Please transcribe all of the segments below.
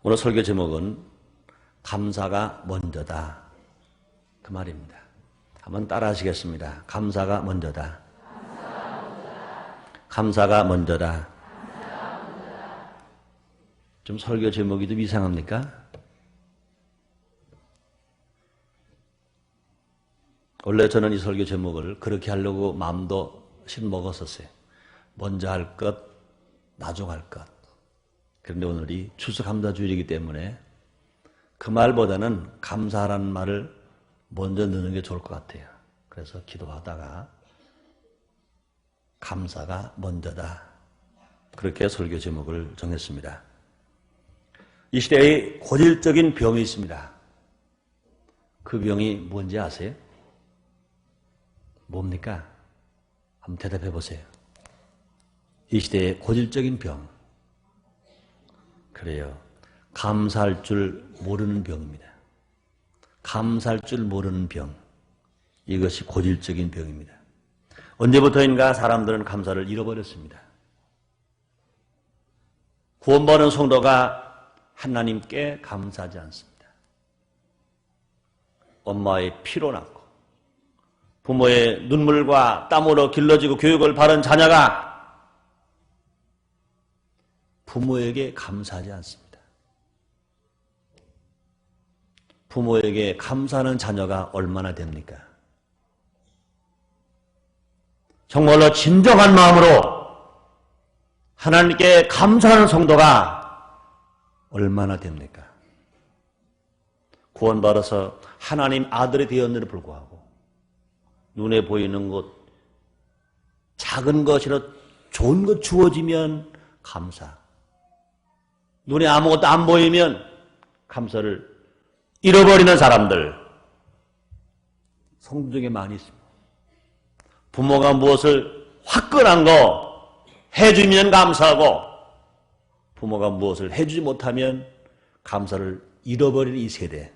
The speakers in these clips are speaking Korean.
오늘 설교 제목은 감사가 먼저다. 그 말입니다. 한번 따라 하시겠습니다. 감사가 먼저다. 감사가 먼저다. 좀 설교 제목이 좀 이상합니까? 원래 저는 이 설교 제목을 그렇게 하려고 마음도 먹었었어요. 먼저 할 것, 나중 할 것. 그런데 오늘이 추수감사주일이기 때문에 그 말보다는 감사하라는 말을 먼저 넣는 게 좋을 것 같아요. 그래서 기도하다가 감사가 먼저다. 그렇게 설교 제목을 정했습니다. 이 시대에 고질적인 병이 있습니다. 그 병이 뭔지 아세요? 뭡니까? 한번 대답해 보세요. 이 시대의 고질적인 병. 그래요. 감사할 줄 모르는 병입니다. 감사할 줄 모르는 병. 이것이 고질적인 병입니다. 언제부터인가 사람들은 감사를 잃어버렸습니다. 구원받은 성도가 하나님께 감사하지 않습니다. 엄마의 피로 낳고 부모의 눈물과 땀으로 길러지고 교육을 받은 자녀가 부모에게 감사하지 않습니다. 부모에게 감사하는 자녀가 얼마나 됩니까? 정말로 진정한 마음으로 하나님께 감사하는 성도가 얼마나 됩니까? 구원받아서 하나님 아들이 되었는데도 불구하고 눈에 보이는 것, 작은 것이라도 좋은 것 주어지면 감사. 눈에 아무것도 안 보이면 감사를 잃어버리는 사람들 성도 중에 많이 있습니다. 부모가 무엇을 화끈한 거 해주면 감사하고 부모가 무엇을 해주지 못하면 감사를 잃어버리는 이 세대.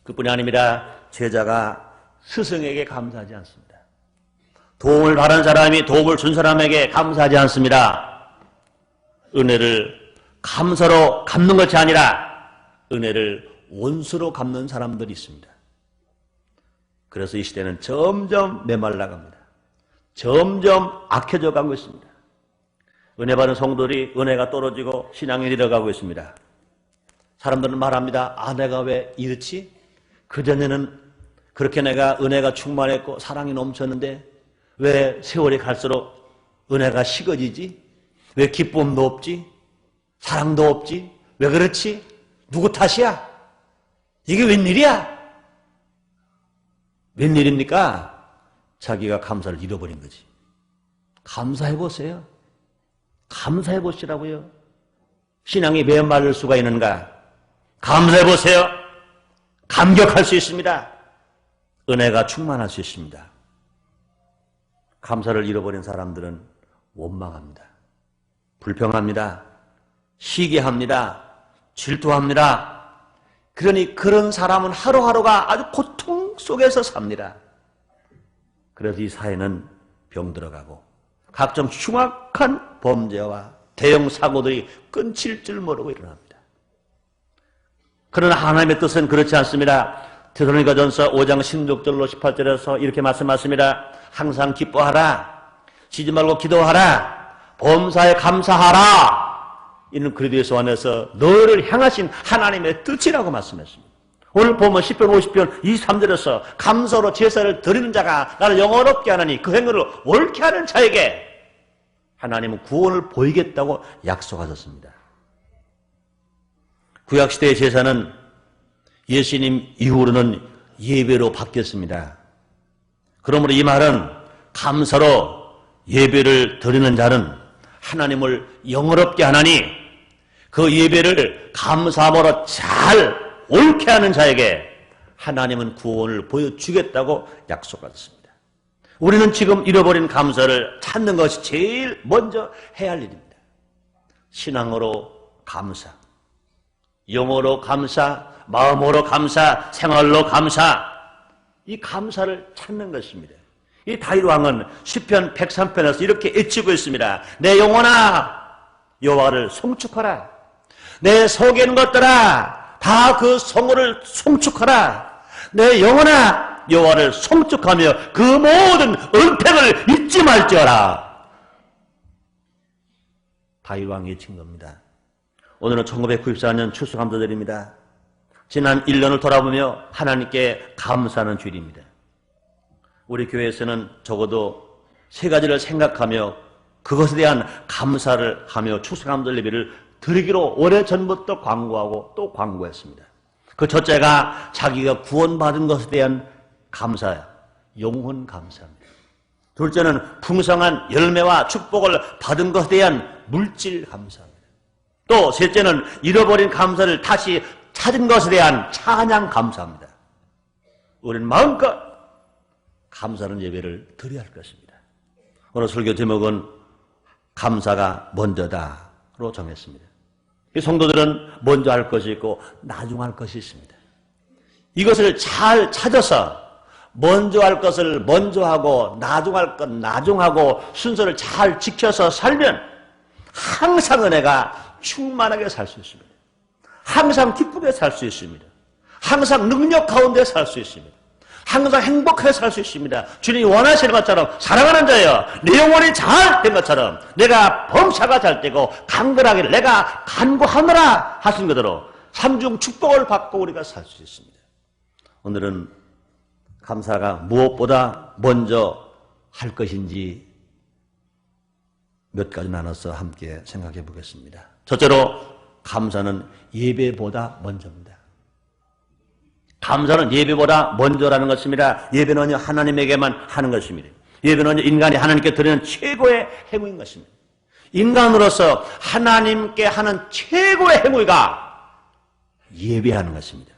그뿐이 아닙니다. 제자가 스승에게 감사하지 않습니다. 도움을 받은 사람이 도움을 준 사람에게 감사하지 않습니다. 은혜를 감사로 갚는 것이 아니라 은혜를 원수로 갚는 사람들이 있습니다. 그래서 이 시대는 점점 메말라갑니다. 점점 악해져 가고 있습니다. 은혜 받은 성도들이 은혜가 떨어지고 신앙이 내려가고 있습니다. 사람들은 말합니다. 아, 내가 왜 이렇지? 그전에는 그렇게 내가 은혜가 충만했고 사랑이 넘쳤는데 왜 세월이 갈수록 은혜가 식어지지? 왜 기쁨도 없지? 사랑도 없지? 왜 그렇지? 누구 탓이야? 이게 웬일이야? 웬일입니까? 자기가 감사를 잃어버린 거지. 감사해보세요. 감사해보시라고요. 신앙이 왜 마를 수가 있는가? 감사해보세요. 감격할 수 있습니다. 은혜가 충만할 수 있습니다. 감사를 잃어버린 사람들은 원망합니다. 불평합니다. 시기합니다. 질투합니다. 그러니 그런 사람은 하루하루가 아주 고통 속에서 삽니다. 그래서 이 사회는 병들어가고 각종 흉악한 범죄와 대형 사고들이 끊칠 줄 모르고 일어납니다. 그러나 하나님의 뜻은 그렇지 않습니다. 데살로니가전서 5장 16절로 18절에서 이렇게 말씀하십니다. 항상 기뻐하라. 쉬지 말고 기도하라. 범사에 감사하라. 이는 그리스도 안에서 너를 향하신 하나님의 뜻이라고 말씀했습니다. 오늘 보면 10편 50편 23절에서 감사로 제사를 드리는 자가 나를 영원롭게 하나니 그 행위를 옳게 하는 자에게 하나님은 구원을 보이겠다고 약속하셨습니다. 구약시대의 제사는 예수님 이후로는 예배로 바뀌었습니다. 그러므로 이 말은 감사로 예배를 드리는 자는 하나님을 영원롭게 하나니 그 예배를 감사함으로 잘 옳게 하는 자에게 하나님은 구원을 보여주겠다고 약속하셨습니다. 우리는 지금 잃어버린 감사를 찾는 것이 제일 먼저 해야 할 일입니다. 신앙으로 감사, 영어로 감사, 마음으로 감사, 생활로 감사, 이 감사를 찾는 것입니다. 이 다윗 왕은 시편 103편에서 이렇게 외치고 있습니다. 내 영혼아 여호와를 송축하라. 내 속에 있는 것들아 다 그 성호를 송축하라. 내 영혼아 여호와를 송축하며 그 모든 은택을 잊지 말지어라. 다윗 왕이 외친 겁니다. 오늘은 1994년 추수 감사절입니다. 지난 1년을 돌아보며 하나님께 감사하는 주일입니다. 우리 교회에서는 적어도 세 가지를 생각하며 그것에 대한 감사를 하며 추수감사절 예배를 드리기로 오래전부터 광고하고 또 광고했습니다. 그 첫째가 자기가 구원받은 것에 대한 감사예요. 영혼 감사입니다. 둘째는 풍성한 열매와 축복을 받은 것에 대한 물질 감사입니다. 또 셋째는 잃어버린 감사를 다시 찾은 것에 대한 찬양 감사합니다. 우리는 마음껏 감사하는 예배를 드려야 할 것입니다. 오늘 설교 제목은 감사가 먼저다로 정했습니다. 이 성도들은 먼저 할 것이 있고 나중 할 것이 있습니다. 이것을 잘 찾아서 먼저 할 것을 먼저 하고 나중 할 것 나중 하고 순서를 잘 지켜서 살면 항상 은혜가 충만하게 살 수 있습니다. 항상 기쁘게 살 수 있습니다. 항상 능력 가운데 살 수 있습니다. 항상 행복하게 살 수 있습니다. 주님이 원하시는 것처럼 사랑하는 자여 내 영혼이 잘 된 것처럼 내가 범사가 잘 되고 강건하기를 내가 간구하노라 하신 그대로 삼중 축복을 받고 우리가 살 수 있습니다. 오늘은 감사가 무엇보다 먼저 할 것인지 몇 가지 나눠서 함께 생각해 보겠습니다. 첫째로 감사는 예배보다 먼저입니다. 감사는 예배보다 먼저라는 것입니다. 예배는요 하나님에게만 하는 것입니다. 예배는 인간이 하나님께 드리는 최고의 행위인 것입니다. 인간으로서 하나님께 하는 최고의 행위가 예배하는 것입니다.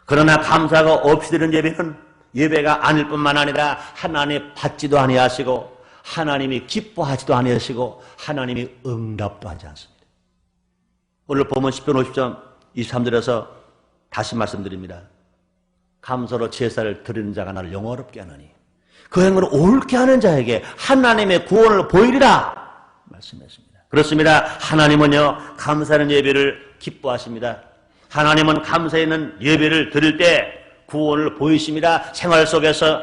그러나 감사가 없이 드리는 예배는 예배가 아닐 뿐만 아니라 하나님 받지도 아니하시고 하나님이 기뻐하지도 아니하시고 하나님이 응답도 하지 않습니다. 오늘 보면 10편 50점 23절에서 다시 말씀드립니다. 감사로 제사를 드리는 자가 나를 영화롭게 하느니 그 행위를 옳게 하는 자에게 하나님의 구원을 보이리라 말씀했습니다. 그렇습니다. 하나님은요 감사하는 예배를 기뻐하십니다. 하나님은 감사 있는 예배를 드릴 때 구원을 보이십니다. 생활 속에서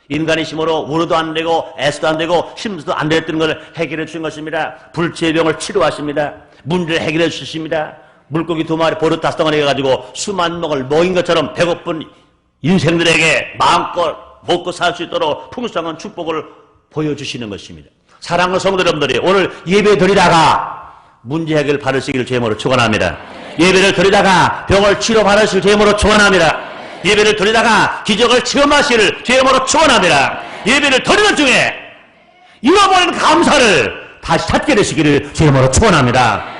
인간의 힘으로 우려도 안 되고 애써도 안 되고 힘도 안 됐던 걸 해결해 주신 것입니다. 불치병을 치료하십니다. 문제를 해결해 주십니다. 물고기 2마리 버릇 5덩어리 해가지고 수만 명을 먹인 것처럼 배고픈 인생들에게 마음껏 먹고 살 수 있도록 풍성한 축복을 보여주시는 것입니다. 사랑하는 성도 여러분들이 오늘 예배 드리다가 문제 해결 받으시기를 주님으로 축원합니다. 예배를 드리다가 병을 치료 받으실 주님으로 축원합니다. 예배를 드리다가 기적을 체험하시기를 주님으로 축원합니다. 예배를 드리는 중에 잃어버린 감사를 다시 찾게 되시기를 주님으로 축원합니다.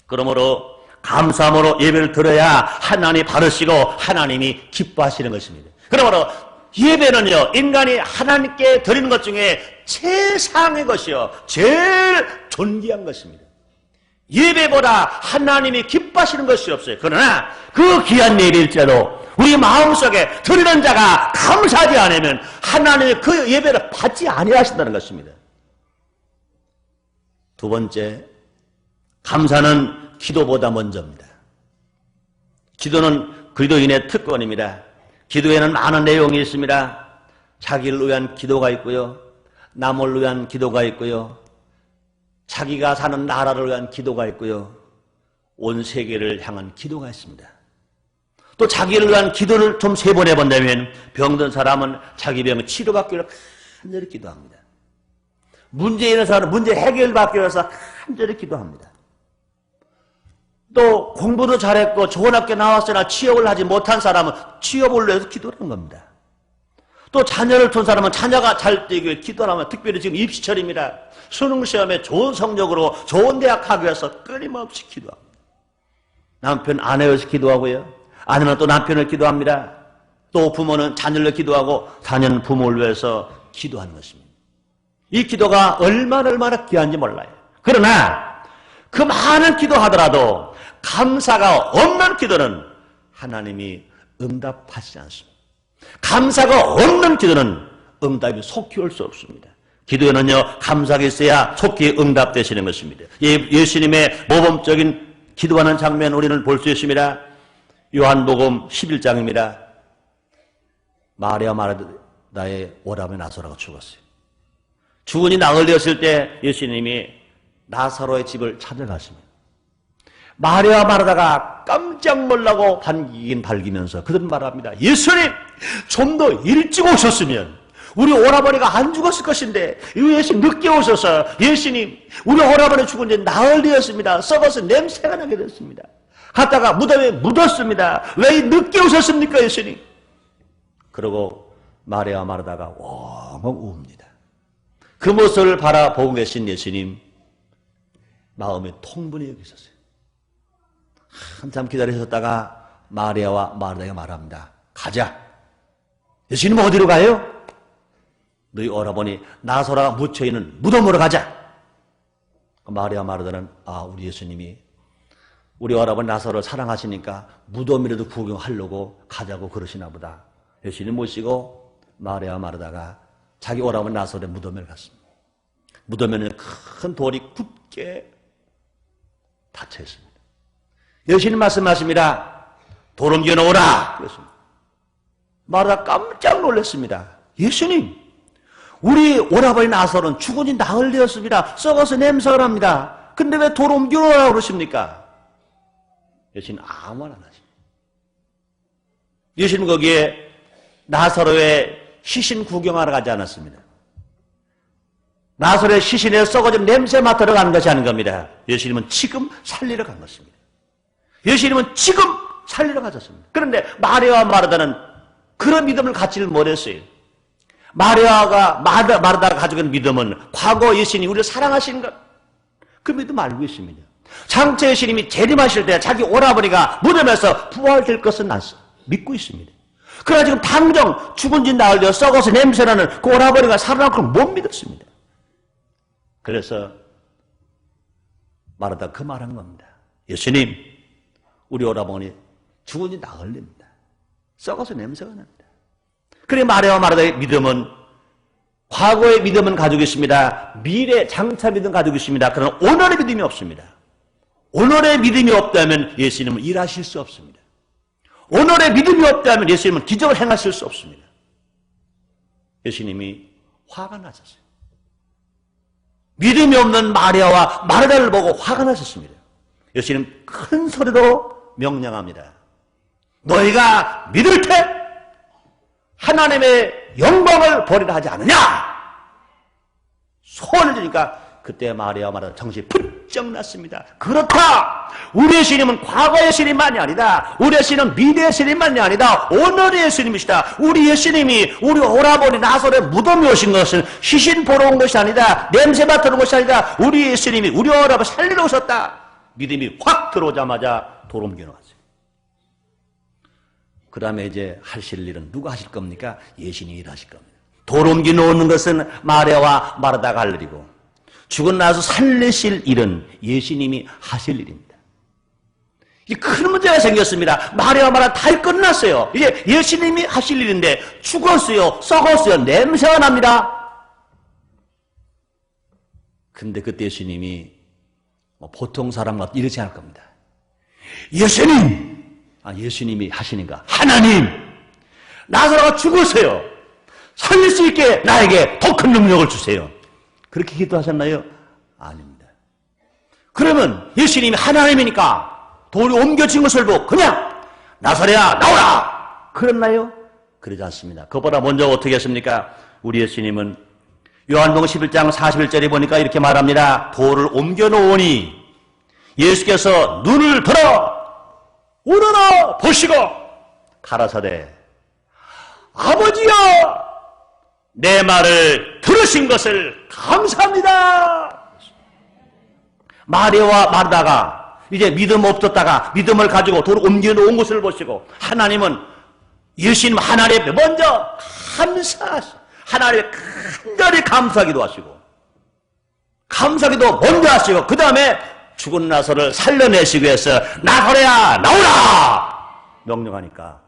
그러므로 감사함으로 예배를 드려야 하나님이 받으시고 하나님이 기뻐하시는 것입니다. 그러므로 예배는요 인간이 하나님께 드리는 것 중에 최상의 것이요 제일 존귀한 것입니다. 예배보다 하나님이 기뻐하시는 것이 없어요. 그러나 그 귀한 예배일지라도 우리 마음속에 드리는 자가 감사하지 않으면 하나님이 그 예배를 받지 아니하신다는 것입니다. 두 번째, 감사는 기도보다 먼저입니다. 기도는 그리스도인의 특권입니다. 기도에는 많은 내용이 있습니다. 자기를 위한 기도가 있고요. 남을 위한 기도가 있고요. 자기가 사는 나라를 위한 기도가 있고요. 온 세계를 향한 기도가 있습니다. 또 자기를 위한 기도를 좀 세 번 해본다면 병든 사람은 자기 병을 치료받기 위해서 간절히 기도합니다. 문제 있는 사람은 문제 해결받기 위해서 간절히 기도합니다. 또 공부도 잘했고 좋은 학교 나왔으나 취업을 하지 못한 사람은 취업을 위해서 기도하는 겁니다. 또 자녀를 둔 사람은 자녀가 잘 되기 위해 기도하면 특별히 지금 입시철입니다. 수능시험에 좋은 성적으로 좋은 대학 가기 위해서 끊임없이 기도합니다. 남편 아내 위해서 기도하고요. 아내는 또 남편을 기도합니다. 또 부모는 자녀를 기도하고 자녀는 부모를 위해서 기도하는 것입니다. 이 기도가 얼마나 귀한지 몰라요. 그러나 그 많은 기도하더라도 감사가 없는 기도는 하나님이 응답하지 않습니다. 감사가 없는 기도는 응답이 속히 올 수 없습니다. 기도에는요 감사가 있어야 속히 응답되시는 것입니다. 예수님의 모범적인 기도하는 장면 우리는 볼 수 있습니다. 요한복음 11장입니다. 마리아 마르다의 오라버니 나사로가 죽었어요. 죽으니 나흘 되었을 때 예수님이 나사로의 집을 찾아갔습니다. 마리아 마르다가 깜짝 놀라고 반기긴 발기면서 그들은 말합니다. 예수님, 좀 더 일찍 오셨으면 우리 오라버니가 안 죽었을 것인데 왜 예수님 늦게 오셔서 예수님, 우리 오라버니 죽은 지 나흘 되었습니다. 썩어서 냄새가 나게 됐습니다. 갔다가 무덤에 묻었습니다. 왜 늦게 오셨습니까, 예수님? 그러고 마리아 마르다가 엉엉 웁니다. 그 모습을 바라보고 계신 예수님 마음에 통분이 여기 있었어요. 한참 기다리셨다가 마리아와 마르다가 말합니다. 가자. 예수님 어디로 가요? 너희 오라버니 나사로가 묻혀있는 무덤으로 가자. 마리아 마르다는 우리 예수님이 우리 오라버니 나사로를 사랑하시니까 무덤이라도 구경하려고 가자고 그러시나 보다. 예수님 모시고 마리아 마르다가 자기 오라버니 나사로의 무덤에 갔습니다. 무덤에는 큰 돌이 굳게 닫혀 있습니다. 예수님 말씀하십니다. 돌 옮겨 놓으라. 그랬습니다. 마르다 깜짝 놀랐습니다. 예수님, 우리 오라버니 나사로는 죽은 지 나흘 되었습니다. 썩어서 냄새가 납니다. 근데 왜 돌 옮겨 놓으라고 그러십니까? 예수님 아무 말 안 하십니다. 예수님 거기에 나사로의 시신 구경하러 가지 않았습니다. 나사로의 시신에 썩어진 냄새 맡으러 가는 것이 아닌 겁니다. 예수님은 지금 살리러 간 것입니다. 예수님은 지금 살리러 가셨습니다. 그런데 마리아와 마르다는 그런 믿음을 갖지를 못했어요. 마르다가 가지고 있는 믿음은 과거 예수님이 우리를 사랑하시는 것, 그 믿음 알고 있습니다. 장차 예수님이 재림하실 때 자기 오라버니가 무덤에서 부활될 것은 믿고 있습니다. 그러나 지금 당장 죽은 지 나흘 되어 썩어서 냄새나는 그 오라버니가 살아날 걸 못 믿었습니다. 그래서 마르다 그 말한 겁니다. 예수님, 우리 오라버니 죽은 지 나흘 됩니다. 썩어서 냄새가 납니다. 그래 마리아와 마르다의 믿음은 과거의 믿음은 가지고 있습니다. 미래 장차 믿음 가지고 있습니다. 그러나 오늘의 믿음이 없습니다. 오늘의 믿음이 없다면 예수님은 일하실 수 없습니다. 오늘의 믿음이 없다면 예수님은 기적을 행하실 수 없습니다. 예수님이 화가 나셨어요. 믿음이 없는 마리아와 마르다를 보고 화가 나셨습니다. 예수님 큰 소리로 명령합니다. 너희가 믿을 때 하나님의 영광을 보리라 하지 않느냐? 소원을 주니까 그때 마리아와 마르다 정신이 부쩍 났습니다. 그렇다. 우리 예수님은 과거의 예수님만이 아니다. 우리 예수님은 미래의 예수님만이 아니다. 오늘의 예수님이시다. 우리 예수님이 우리 오라버니 나사로의 무덤에 오신 것은 시신 보러 온 것이 아니다. 냄새 맡으러 온 것이 아니다. 우리 예수님이 우리 오라버니 살리러 오셨다. 믿음이 확 들어오자마자 돌 옮겨 놓았어요. 그 다음에 이제 하실 일은 누가 하실 겁니까? 예수님이 일하실 겁니다. 돌 옮겨 놓는 것은 마리아와 마르다가 할 일이고 죽은 나서 살리실 일은 예수님이 하실 일입니다. 이 큰 문제가 생겼습니다. 마리아와 마르다 다 끝났어요. 이제 예수님이 하실 일인데 죽었어요. 썩었어요. 냄새가 납니다. 근데 그때 예수님이 보통 사람과 이러지 않을 겁니다. 예수님이 하시니까 하나님, 나사로가 죽었어요. 살릴 수 있게 나에게 더 큰 능력을 주세요. 그렇게 기도하셨나요? 아닙니다. 그러면 예수님이 하나님이니까 돌이 옮겨진 것을 보고 그냥 나사로야 나오라! 그랬나요? 그러지 않습니다. 그보다 먼저 어떻게 했습니까? 우리 예수님은 요한복음 11장 41절에 보니까 이렇게 말합니다. 돌을 옮겨 놓으니 예수께서 눈을 들어 우러러 보시고 가라사대 아버지여 내 말을 들으신 것을 감사합니다. 마리아와 마르다가 이제 믿음 없었다가 믿음을 가지고 돌을 옮겨놓은 것을 보시고 하나님은 예수님 하나님 앞에 먼저 하나님의 간절히 감사하기도 하시고 감사기도 먼저 하시고 그 다음에 죽은 나사로를 살려내시기 위해서 나사로야 나오라 명령하니까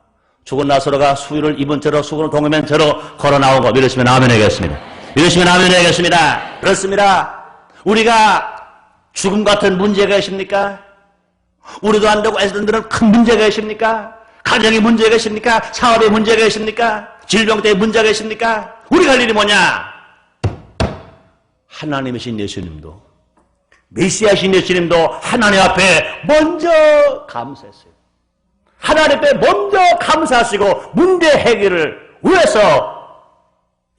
죽은 나사로가 수유를 입은 채로 수건을 동이면 채로 걸어 나오고 믿으시면 아멘 하겠습니다. 믿으시면 아멘 하겠습니다. 그렇습니다. 우리가 죽음 같은 문제가 있습니까? 우리도 안 되고 애쓰는 분들은 큰 문제가 있습니까? 가정에 문제가 있습니까? 사업에 문제가 있습니까? 질병 때문에 문제가 있습니까? 우리가 할 일이 뭐냐? 하나님이신 예수님도, 메시아신 예수님도 하나님 앞에 먼저 감사했어요. 하나님 앞에 먼저 감사하시고 문제 해결을 위해서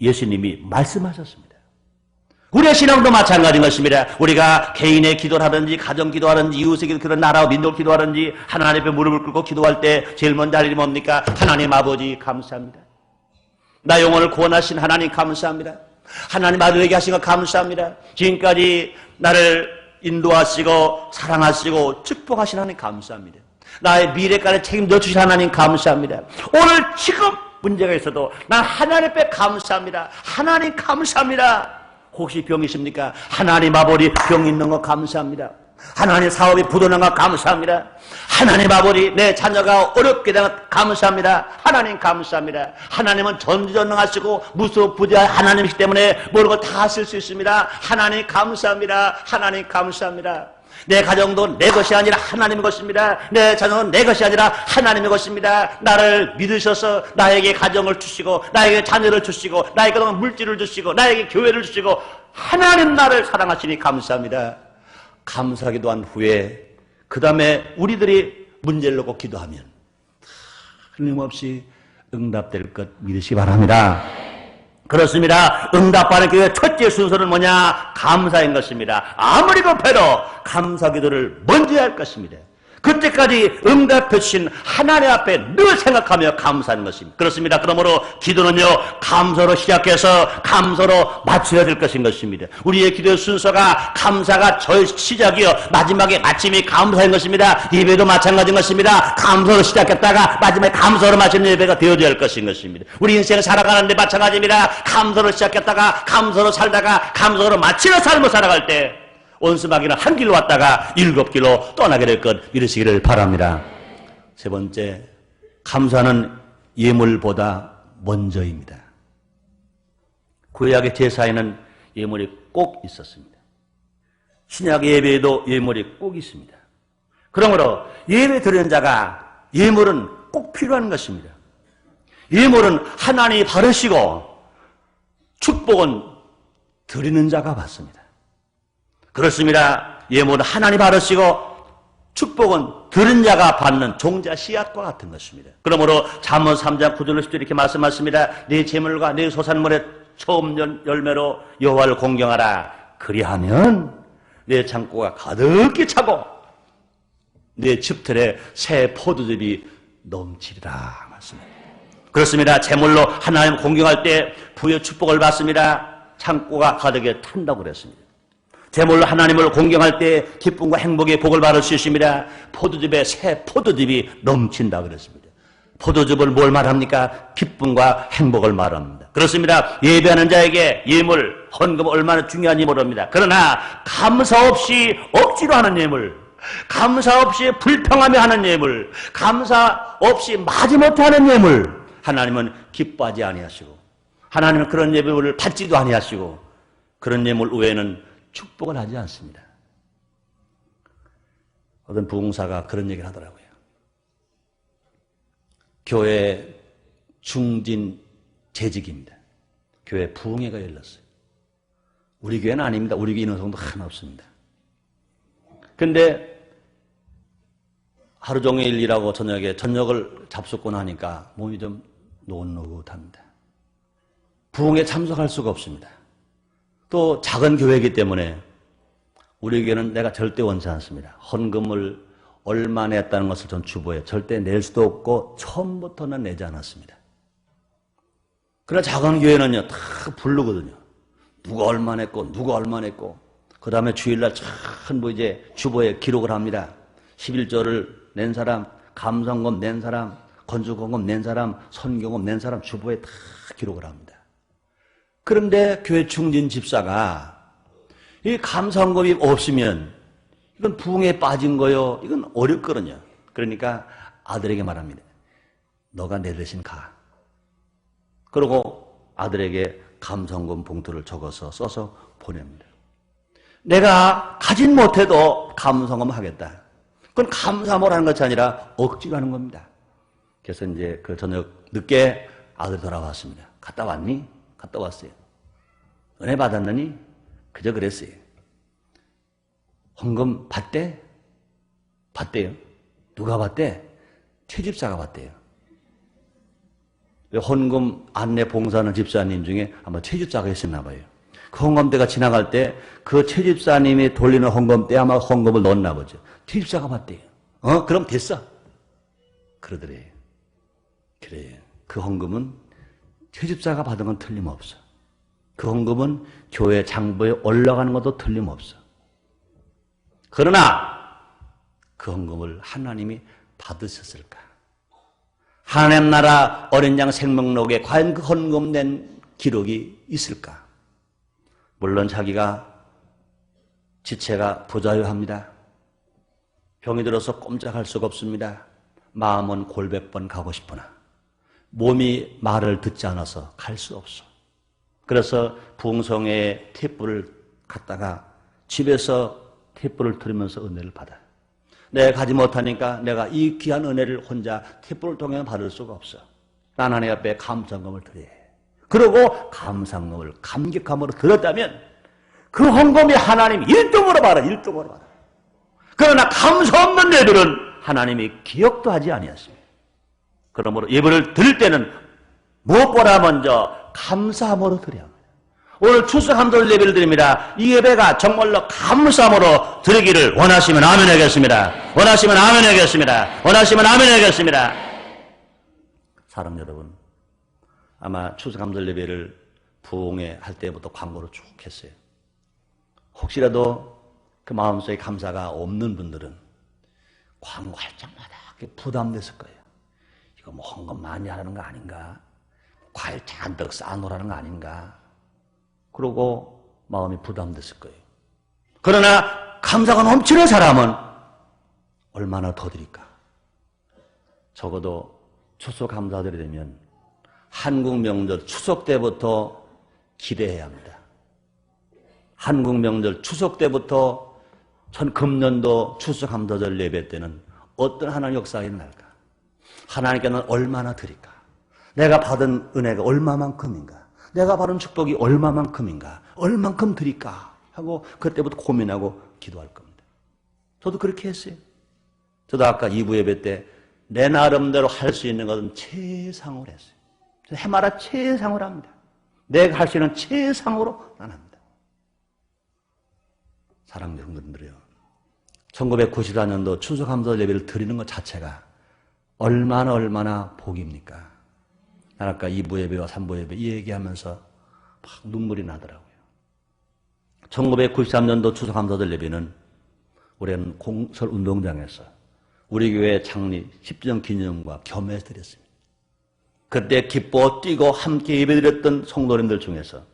예수님이 말씀하셨습니다. 우리의 신앙도 마찬가지인 것입니다. 우리가 개인의 기도를 하든지 가정 기도하든지 이웃의 기도, 그런 나라와 민족 기도하든지 하나님 앞에 무릎을 꿇고 기도할 때 제일 먼저 할 일이 뭡니까? 하나님 아버지 감사합니다. 나 영혼을 구원하신 하나님 감사합니다. 하나님 아들에게 하신 것 감사합니다. 지금까지 나를 인도하시고 사랑하시고 축복하신 하나님 감사합니다. 나의 미래까지 책임져 주신 하나님 감사합니다. 오늘 지금 문제가 있어도 난 하나님 앞에 감사합니다. 하나님 감사합니다. 혹시 병이십니까? 하나님 아버지 병 있는 거 감사합니다. 하나님 사업이 부도난 거 감사합니다. 하나님 아버지 내 자녀가 어렵게 된 것 감사합니다. 하나님 감사합니다. 하나님은 전지전능하시고 무소부지한 하나님이시기 때문에 모든 걸 다 하실 수 있습니다. 하나님 감사합니다. 하나님 감사합니다. 내 가정도 내 것이 아니라 하나님의 것입니다. 내 자녀는 내 것이 아니라 하나님의 것입니다. 나를 믿으셔서 나에게 가정을 주시고 나에게 자녀를 주시고 나에게 물질을 주시고 나에게 교회를 주시고 하나님 나를 사랑하시니 감사합니다. 감사하기도 한 후에 그 다음에 우리들이 문제를 놓고 기도하면 틀림없이 응답될 것 믿으시기 바랍니다. 그렇습니다. 응답하는 교회의 첫째 순서는 뭐냐? 감사인 것입니다. 아무리 급해도 감사 기도를 먼저 해야 할 것입니다. 그때까지 응답해 주신 하나님 앞에 늘 생각하며 감사하는 것입니다. 그렇습니다. 그러므로 기도는요, 감사로 시작해서 감사로 마쳐야 될 것인 것입니다. 우리의 기도의 순서가 감사가 시작이요, 마지막에 마침이 감사인 것입니다. 예배도 마찬가지인 것입니다. 감사로 시작했다가 마지막에 감사로 마치는 예배가 되어져야 할 것인 것입니다. 우리 인생 살아가는데 마찬가지입니다. 감사로 시작했다가 감사로 살다가 감사로 마치는 삶을 살아갈 때 원수마귀는 한 길로 왔다가 7길로 떠나게 될 것 믿으시기를 바랍니다. 세 번째, 감사는 예물보다 먼저입니다. 구약의 제사에는 예물이 꼭 있었습니다. 신약 예배에도 예물이 꼭 있습니다. 그러므로 예배 드리는 자가 예물은 꼭 필요한 것입니다. 예물은 하나님이 바르시고 축복은 드리는 자가 받습니다. 그렇습니다. 예물은 하나님 바르시고 축복은 들은 자가 받는 종자 씨앗과 같은 것입니다. 그러므로 잠언 3장 9절 10절 이렇게 말씀하십니다. 내 재물과 내 소산물의 처음 열매로 여호와를 공경하라. 그리하면 내 창고가 가득히 차고 내 집틀에 새 포도즙이 넘치리라 말씀입니다. 그렇습니다. 재물로 하나님 공경할 때 부의 축복을 받습니다. 창고가 가득히 찬다고 그랬습니다. 제물로 하나님을 공경할 때 기쁨과 행복의 복을 받을 수 있습니다. 포도즙에 새 포도즙이 넘친다 그랬습니다. 포도즙을 뭘 말합니까? 기쁨과 행복을 말합니다. 그렇습니다. 예배하는 자에게 예물, 헌금 얼마나 중요한지 모릅니다. 그러나 감사 없이 억지로 하는 예물, 감사 없이 불평하며 하는 예물, 감사 없이 마지못해 하는 예물, 하나님은 기뻐하지 아니하시고 하나님은 그런 예물을 받지도 아니하시고 그런 예물 외에는 축복을 하지 않습니다. 어떤 부흥사가 그런 얘기를 하더라고요. 교회 중진 재직입니다. 교회 부흥회가 열렸어요. 우리 교회는 아닙니다. 우리 교회 있는 성도 하나 없습니다. 근데 하루 종일 일하고 저녁을 잡숫고 나니까 몸이 좀 노릇노릇합니다. 부흥회에 참석할 수가 없습니다. 또 작은 교회이기 때문에 우리 교회는 내가 절대 원치 않습니다. 헌금을 얼마 냈다는 것을 전 주보에 절대 낼 수도 없고 처음부터는 내지 않았습니다. 그러나 작은 교회는요 다 부르거든요. 누가 얼마 냈고 누가 얼마 냈고 그 다음에 주일날 전부 이제 주보에 기록을 합니다. 11조를 낸 사람, 감성금 낸 사람, 건축공금 낸 사람, 선교금 낸 사람 주보에 다 기록을 합니다. 그런데 교회 중진 집사가 이 감사헌금이 없으면 이건 부흥에 빠진 거요. 이건 어렵거든요. 그러니까 아들에게 말합니다. 너가 내 대신 가. 그리고 아들에게 감사헌금 봉투를 적어서 써서 보냅니다. 내가 가진 못해도 감사헌금 하겠다. 그건 감사함으로 하는 것이 아니라 억지로 하는 겁니다. 그래서 이제 그 저녁 늦게 아들이 돌아왔습니다. 갔다 왔니? 갔다 왔어요. 은혜 받았느니? 그저 그랬어요. 헌금 받대? 받대요. 누가 받대? 최집사가 받대요. 헌금 안내 봉사하는 집사님 중에 아마 최집사가 있었나 봐요. 그 헌금대가 지나갈 때 그 최집사님이 돌리는 헌금대에 아마 헌금을 넣었나 보죠. 최집사가 받대요. 그럼 됐어. 그러더래요. 그래요. 그 헌금은 최집사가 받은 건 틀림없어. 그 헌금은 교회 장부에 올라가는 것도 틀림없어. 그러나 그 헌금을 하나님이 받으셨을까? 하나님 나라 어린 양 생명록에 과연 그 헌금 낸 기록이 있을까? 물론 자기가 지체가 부자유합니다. 병이 들어서 꼼짝할 수가 없습니다. 마음은 골백번 가고 싶으나 몸이 말을 듣지 않아서 갈 수 없어. 그래서 부흥성에 탭불을 갖다가 집에서 탭불을 들으면서 은혜를 받아요. 내가 가지 못하니까 내가 이 귀한 은혜를 혼자 탭불을 통해 받을 수가 없어. 난 하나님 앞에 감사금을 드려야 해. 그러고 감사금을 감격함으로 드렸다면 그 헌금이 하나님 1등으로 받아. 1등으로 받아. 그러나 감사 없는 예배는 하나님이 기억도 하지 아니하십니다. 그러므로 예배를 드릴 때는 무엇보다 먼저 감사함으로 드려야 합니다. 오늘 추수감사 예배를 드립니다. 이 예배가 정말로 감사함으로 드리기를 원하시면 아멘 하겠습니다. 원하시면 아멘 하겠습니다. 원하시면 아멘 하겠습니다. 사랑 여러분, 아마 추수감사 예배를 부흥회 할 때부터 광고를 쭉 했어요. 혹시라도 그 마음속에 감사가 없는 분들은 광고할 때마다 부담됐을 거예요. 이거 뭐 헌금 많이 하라는 거 아닌가? 과일 잔뜩 쌓아놓으라는 거 아닌가? 그러고 마음이 부담됐을 거예요. 그러나 감사가 넘치는 사람은 얼마나 더 드릴까? 적어도 추석 감사들이 되면 한국 명절 추석 때부터 기대해야 합니다. 한국 명절 추석 때부터 금년도 추석 감사절 예배 때는 어떤 하나님 역사가 있날까? 하나님께는 얼마나 드릴까? 내가 받은 은혜가 얼마만큼인가? 내가 받은 축복이 얼마만큼인가? 얼만큼 드릴까? 하고 그때부터 고민하고 기도할 겁니다. 저도 그렇게 했어요. 저도 아까 2부 예배 때 내 나름대로 할 수 있는 것은 최상으로 했어요. 해마다 최상으로 합니다. 내가 할 수 있는 최상으로 난 합니다. 사랑하는 여러분들이요. 1994년도 추수감사 예배를 드리는 것 자체가 얼마나 복입니까? 난 아까 2부 예배와 3부 예배 이 얘기하면서 막 눈물이 나더라고요. 1993년도 추수감사절 예배는 우리는 공설운동장에서 우리 교회 창립 10주년 기념과 겸해서 드렸습니다. 그때 기뻐 뛰고 함께 예배드렸던 성도님들 중에서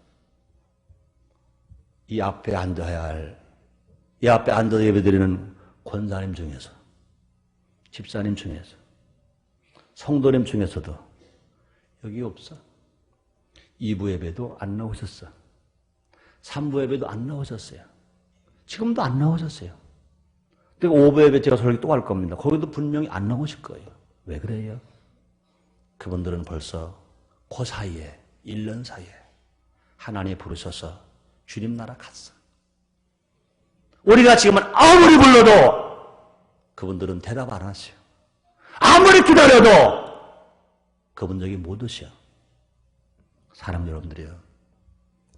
이 앞에 앉아야 할, 이 앞에 앉아서 예배드리는 권사님 중에서, 집사님 중에서, 성도님 중에서도 여기 없어. 2부 예배도 안 나오셨어. 3부 예배도 안 나오셨어요. 지금도 안 나오셨어요. 그리고 5부 예배 제가 설교 또 할 겁니다. 거기도 분명히 안 나오실 거예요. 왜 그래요? 그분들은 벌써 그 사이에 1년 사이에 하나님이 부르셔서 주님 나라 갔어. 우리가 지금은 아무리 불러도 그분들은 대답 안 하셔. 아무리 기다려도 그분들이 못 오셔. 사람 여러분들이요.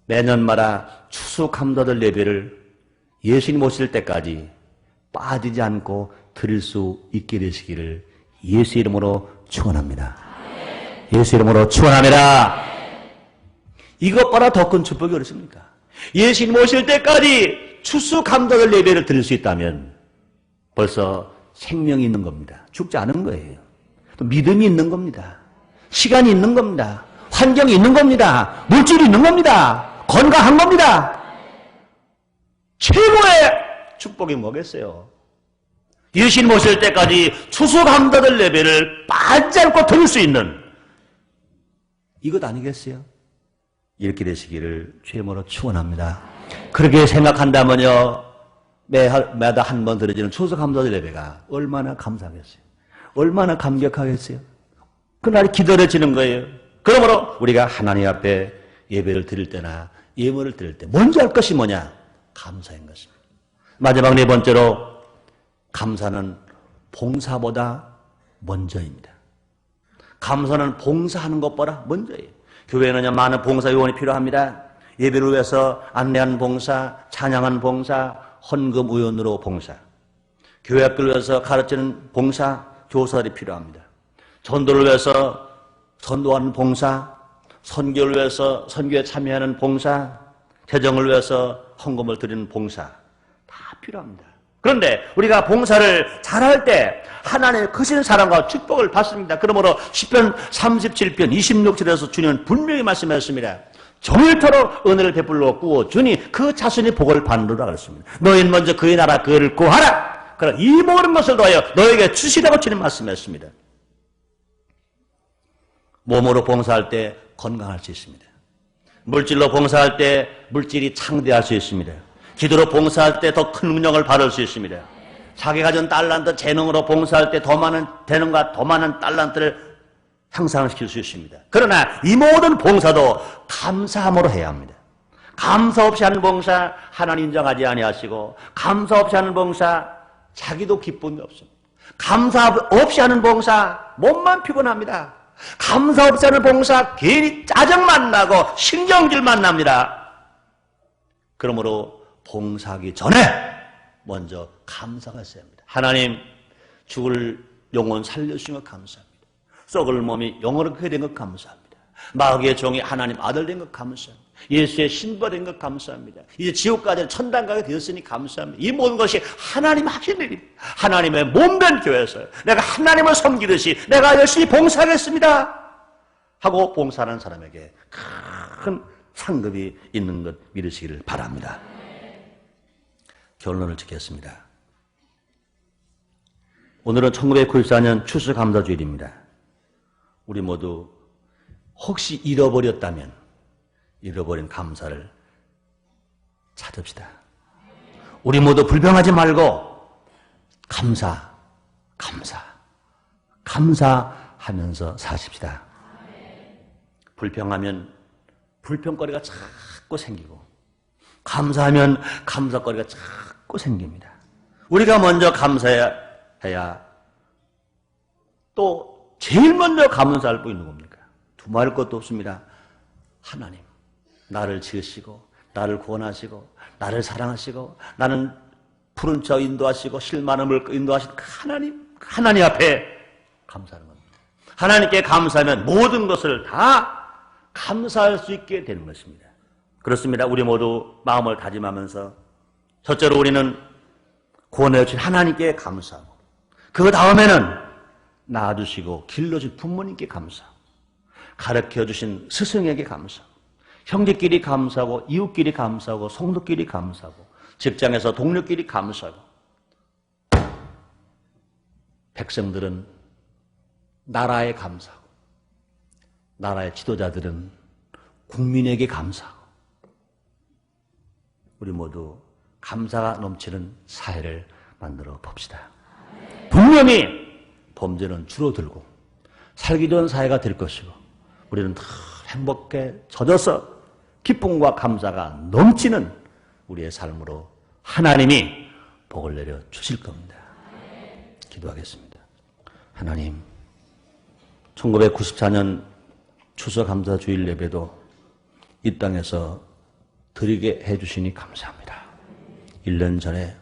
매년마다 추수감사절 예배를 예수님 오실 때까지 빠지지 않고 드릴 수 있게 되시기를 예수 이름으로 축원합니다. 예수 이름으로 축원합니다. 이것보다 더 큰 축복이 어딨습니까? 예수님 오실 때까지 추수감사절 예배를 드릴 수 있다면 벌써 생명이 있는 겁니다. 죽지 않은 거예요. 또 믿음이 있는 겁니다. 시간이 있는 겁니다. 환경이 있는 겁니다. 물질이 있는 겁니다. 건강한 겁니다. 최고의 축복이 뭐겠어요? 예수님 오실 때까지 추수감사절 예배를 빠지지 않고 드릴 수 있는 이것 아니겠어요? 이렇게 되시기를 주의 이름으로 축원합니다. 그렇게 생각한다면요, 매달 한 번 드려지는 추수감사절 예배가 얼마나 감사하겠어요. 얼마나 감격하겠어요. 그날이 기다려지는 거예요. 그러므로 우리가 하나님 앞에 예배를 드릴 때나 예물을 드릴 때 먼저 할 것이 뭐냐? 감사인 것입니다. 마지막 네 번째로 감사는 봉사보다 먼저입니다. 감사는 봉사하는 것보다 먼저예요. 교회에는 많은 봉사 요원이 필요합니다. 예배를 위해서 안내하는 봉사, 찬양하는 봉사, 헌금 의원으로 봉사, 교회 학교를 위해서 가르치는 봉사, 교사들이 필요합니다. 전도를 위해서 전도하는 봉사, 선교를 위해서 선교에 참여하는 봉사, 재정을 위해서 헌금을 드리는 봉사 다 필요합니다. 그런데 우리가 봉사를 잘할 때 하나님의 크신 사랑과 축복을 받습니다. 그러므로 시편 37편 26절에서 주님은 분명히 말씀하셨습니다. 정일토록 은혜를 베풀러 구워주니 그 자신이 복을 받느라 그랬습니다. 너희는 먼저 그의 나라 그를 구하라. 그러나 이 모든 것을 더하여 너에게 주시라고 주님 말씀하셨습니다. 몸으로 봉사할 때 건강할 수 있습니다. 물질로 봉사할 때 물질이 창대할 수 있습니다. 기도로 봉사할 때 더 큰 능력을 받을 수 있습니다. 자기가 가진 달란트 재능으로 봉사할 때 더 많은 재능과 더 많은 달란트를 향상시킬 수 있습니다. 그러나 이 모든 봉사도 감사함으로 해야 합니다. 감사 없이 하는 봉사 하나님 인정하지 아니하시고, 감사 없이 하는 봉사 자기도 기쁨이 없습니다. 감사 없이 하는 봉사 몸만 피곤합니다. 감사 없이 하는 봉사 괜히 짜증만 나고 신경질만 납니다. 그러므로 봉사하기 전에 먼저 감사가 있어야 합니다. 하나님, 죽을 영혼 살려주신 것 감사합니다. 썩을 몸이 영원하게 된 것 감사합니다. 마귀의 종이 하나님 아들 된 것 감사합니다. 예수의 신부된 것 감사합니다. 이제 지옥까지 천당 가게 되었으니 감사합니다. 이 모든 것이 하나님 하신 일입니다. 하나님의 몸된 교회에서 내가 하나님을 섬기듯이 내가 열심히 봉사하겠습니다 하고 봉사하는 사람에게 큰 상급이 있는 것 믿으시기를 바랍니다. 결론을 짓겠습니다. 오늘은 1994년 추수감사주일입니다. 우리 모두 혹시 잃어버렸다면 잃어버린 감사를 찾읍시다. 우리 모두 불평하지 말고 감사하면서 사십시다. 불평하면 불평거리가 자꾸 생기고, 감사하면 감사거리가 자꾸 생깁니다. 우리가 먼저 감사해야 또 제일 먼저 감사할 분 있는 겁니까? 두말할 것도 없습니다. 하나님, 나를 지으시고 나를 구원하시고 나를 사랑하시고 나는 푸른 저 인도하시고 실만함을 인도하시는 하나님 앞에 감사하는 겁니다. 하나님께 감사하면 모든 것을 다 감사할 수 있게 되는 것입니다. 그렇습니다. 우리 모두 마음을 다짐하면서 첫째로 우리는 구원해 주신 하나님께 감사하고, 그 다음에는 낳아주시고 길러준 부모님께 감사하고, 가르쳐 주신 스승에게 감사하고, 형제끼리 감사하고, 이웃끼리 감사하고, 성도끼리 감사하고, 직장에서 동료끼리 감사하고, 백성들은 나라에 감사하고, 나라의 지도자들은 국민에게 감사하고, 우리 모두 감사가 넘치는 사회를 만들어 봅시다. 분명히 범죄는 줄어들고 살기 좋은 사회가 될 것이고, 우리는 더 행복해져서 기쁨과 감사가 넘치는 우리의 삶으로 하나님이 복을 내려 주실 겁니다. 기도하겠습니다. 하나님, 1994년 추수감사주일 예배도 이 땅에서 드리게 해주시니 감사합니다. 1년 전에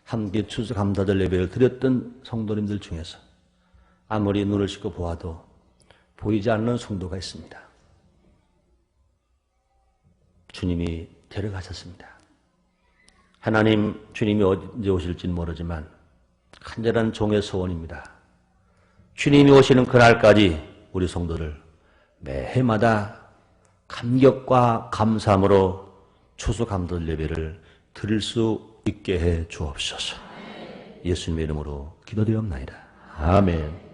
함께 추수감사절 예배를 드렸던 성도님들 중에서 아무리 눈을 씻고 보아도 보이지 않는 성도가 있습니다. 주님이 데려가셨습니다. 하나님, 주님이 언제 오실지는 모르지만 간절한 종의 소원입니다. 주님이 오시는 그날까지 우리 성도를 매해마다 감격과 감사함으로 추수감사절 예배를 드릴 수 있게 해 주옵소서. 예수님의 이름으로 기도드리옵나이다. 아멘.